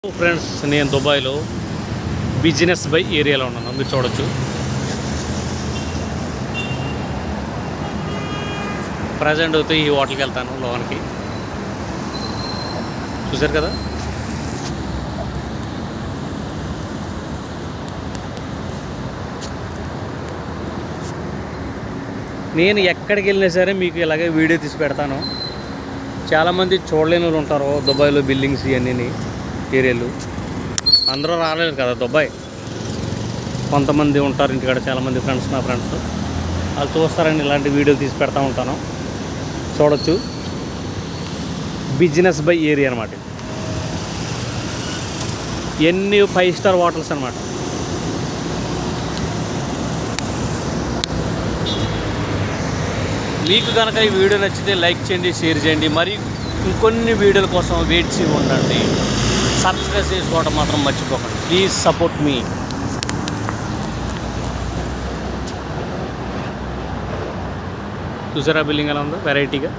Friends, నేను దుబాయ్లో business by ఏరియాలో ఉన్నాను. మీరు చూడొచ్చు. ప్రజెంట్ అయితే ఈ హోటల్కి వెళ్తాను లోనికి. చూశారు కదా. నేను ఎక్కడికి వెళ్ళినా సరే మీకు ఇలాగే వీడియో తీసి పెడతాను. చాలామంది చూడలేని వాళ్ళు ఉంటారు దుబాయ్లో. బిల్డింగ్స్ ఇవన్నీ ఏరియాలు అందరూ రాలేరు కదా దుబాయ్. కొంతమంది ఉంటారు ఇంటికాడ, చాలామంది ఫ్రెండ్స్, నా ఫ్రెండ్స్ వాళ్ళు చూస్తారని ఇలాంటి వీడియోలు తీసి పెడతా ఉంటాను. చూడొచ్చు. బిజినెస్ బై ఏరియా అనమాట. ఎన్ని 5 స్టార్ హోటల్స్ అనమాట. మీకు కనుక ఈ వీడియో నచ్చితే లైక్ చేయండి, షేర్ చేయండి. మరి ఇంకొన్ని వీడియోల కోసం వెయిట్ చేసి ఉండండి. సబ్స్క్రైబ్ చేసుకోవడం మాత్రం మర్చిపోకండి. ప్లీజ్ సపోర్ట్ మీ. చూసారా బిల్డింగ్ ఎలా ఉందో వెరైటీగా.